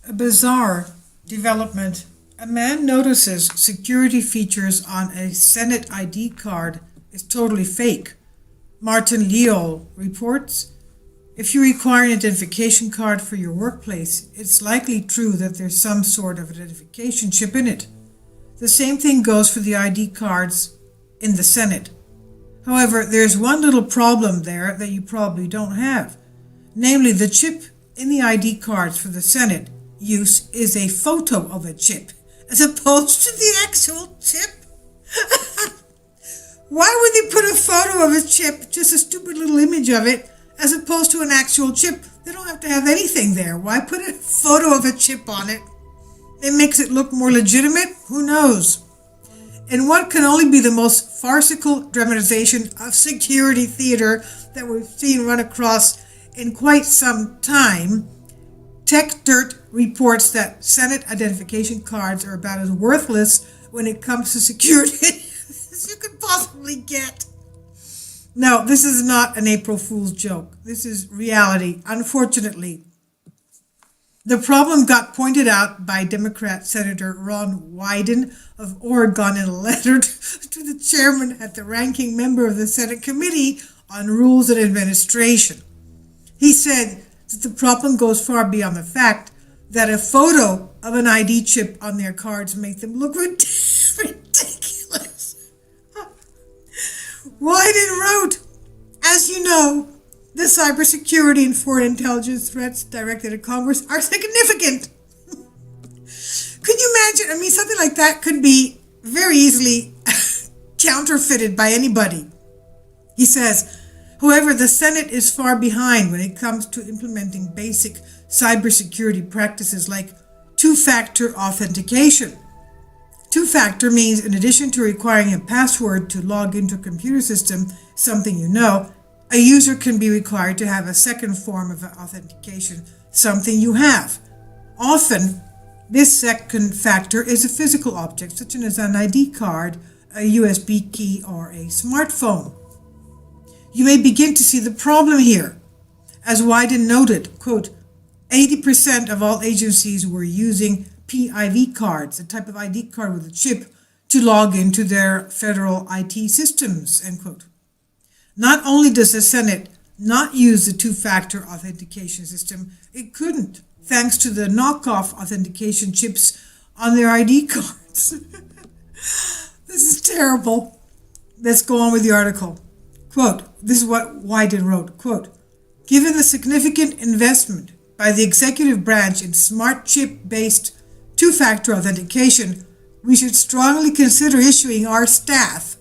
A bizarre development. A man notices security features on a Senate ID card is totally fake. Martin Leol reports, if you require an identification card for your workplace, it's likely true that there's some sort of identification chip in it. The same thing goes for the ID cards in the Senate. However, there's one little problem there that you probably don't have. Namely, the chip in the ID cards for the Senate use is a photo of a chip, as opposed to the actual chip. Why would they put a photo of a chip, just a stupid little image of it, as opposed to an actual chip? They don't have to have anything there. Why put a photo of a chip on it? It makes it look more legitimate? Who knows? In what can only be the most farcical dramatization of security theater that we've seen run across in quite some time, Tech Dirt reports that Senate identification cards are about as worthless when it comes to security as you could possibly get. No, this is not an April Fool's joke. This is reality, unfortunately. The problem got pointed out by Democrat Senator Ron Wyden of Oregon in a letter to the chairman at the ranking member of the Senate Committee on Rules and Administration. He said that the problem goes far beyond the fact that a photo of an ID chip on their cards make them look ridiculous. Wyden wrote, as you know, the cybersecurity and foreign intelligence threats directed at Congress are significant. Could you imagine? I mean, something like that could be very easily counterfeited by anybody. He says, however, the Senate is far behind when it comes to implementing basic cybersecurity practices like two-factor authentication. Two-factor means in addition to requiring a password to log into a computer system, something you know, a user can be required to have a second form of authentication, something you have. Often, this second factor is a physical object, such as an ID card, a USB key, or a smartphone. You may begin to see the problem here. As Wyden noted, quote, 80% of all agencies were using PIV cards, a type of ID card with a chip, to log into their federal IT systems, end quote. Not only does the Senate not use the two-factor authentication system, it couldn't, thanks to the knockoff authentication chips on their ID cards. This is terrible. Let's go on with the article. Quote, this is what Wyden wrote, quote, given the significant investment by the executive branch in smart chip-based two-factor authentication, we should strongly consider issuing our staff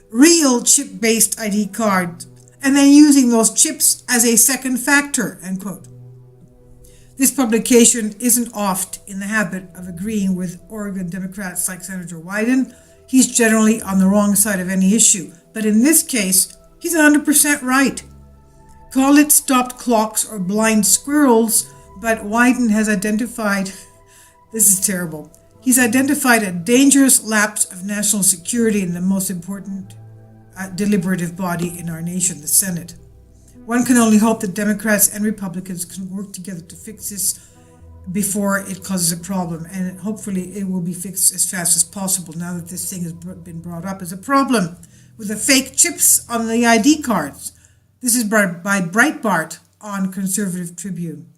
real chip-based ID cards and then using those chips as a second factor, end quote. This publication isn't oft in the habit of agreeing with Oregon Democrats like Senator Wyden. He's generally on the wrong side of any issue, but in this case, he's 100% right. Call it stopped clocks or blind squirrels, but Wyden has identified, this is terrible, he's identified a dangerous lapse of national security in the most important deliberative body in our nation, the Senate. One can only hope that Democrats and Republicans can work together to fix this before it causes a problem, and hopefully it will be fixed as fast as possible now that this thing has been brought up as a problem with the fake chips on the ID cards. This is by Breitbart on Conservative Tribune.